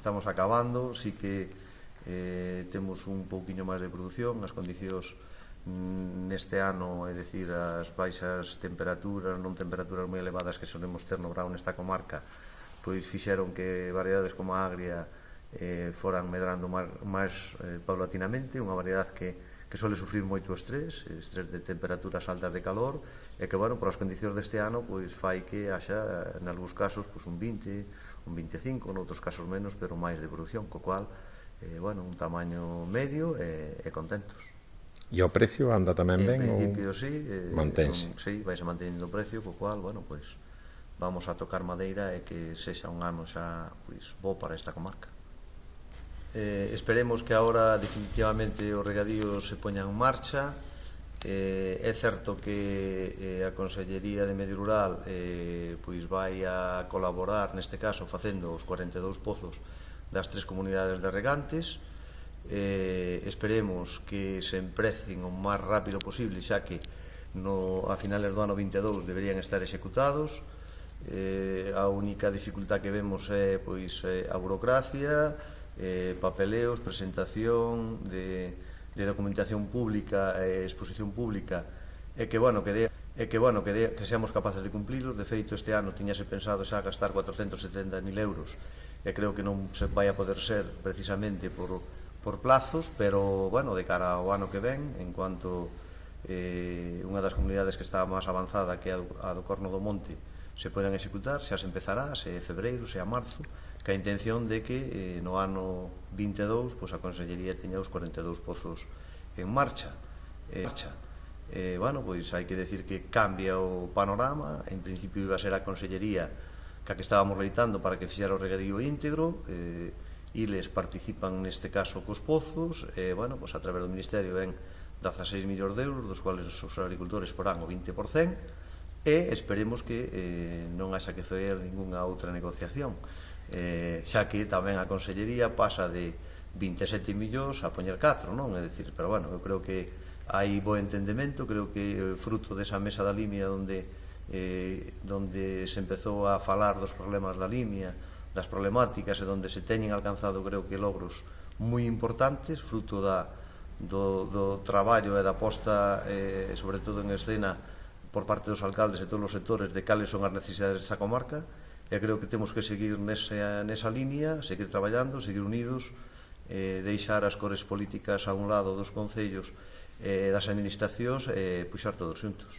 estamos acabando, sí que temos un pouquiño máis de produción, as condicións neste ano, é dicir, as baixas temperaturas, non temperaturas moi elevadas que solemos ter no verán nesta comarca, pois fixeron que variedades como a agria foran medrando máis paulatinamente, unha variedade que suele sufrir moito estrés de temperaturas altas de calor, e que, bueno, por as condicións deste ano, pois fai que haxa, en algúns casos, pois un 20, un 25, noutros casos menos, pero máis de produción, co cual, bueno, un tamaño medio e contentos. E o precio anda tamén ben? En principio, sí. Mantense? Sí, vais mantendo o precio, co cual, bueno, pois vamos a tocar madeira e que sexa un ano xa, pois, bo para esta comarca. Esperemos que agora definitivamente o regadío se poña en marcha. É certo que a Consellería de Medio Rural pois vai a colaborar, neste caso, facendo os 42 pozos das 3 comunidades de regantes. Esperemos que se emprecen o máis rápido posible, xa que a finales do ano 22 deberían estar executados. A única dificultad que vemos é pois a burocracia, papeleos, presentación de documentación pública e exposición pública, e que, bueno, que seamos capaces de cumplilos. De feito, este ano tiñase pensado xa gastar 470.000 euros, e creo que non se vai a poder ser precisamente por plazos, pero, bueno, de cara ao ano que ven, en cuanto unha das comunidades que está máis avanzada, que é a do Corno do Monte, se poden executar, xa se empezará, se é febreiro, se é marzo, que a intención de que no ano 22 pois a Consellería teña os 42 pozos en marcha. Bueno, pois hai que decir que cambia o panorama. En principio iba a ser a Consellería que estábamos reitando para que fixera o regadío íntegro, eles participan neste caso cos pozos, bueno, pois a través do Ministerio ven 16 millóns de euros, dos cuales os agricultores porán o 20%, e esperemos que non haxa que fazer ningunha outra negociación, xa que tamén a Consellería pasa de 27 millóns a poñer 4, non? É dicir, pero, bueno, eu creo que hai bo entendemento, creo que fruto desa mesa da Limia onde se empezou a falar dos problemas da Limia, das problemáticas, e onde se teñen alcanzado, creo que, logros moi importantes, fruto do traballo e da posta, sobre todo en escena, por parte dos alcaldes e todos os sectores, de cales son as necesidades desta comarca. E creo que temos que seguir nesa línea, seguir traballando, seguir unidos, deixar as cores políticas a un lado dos concellos e das administracións e puxar todos xuntos.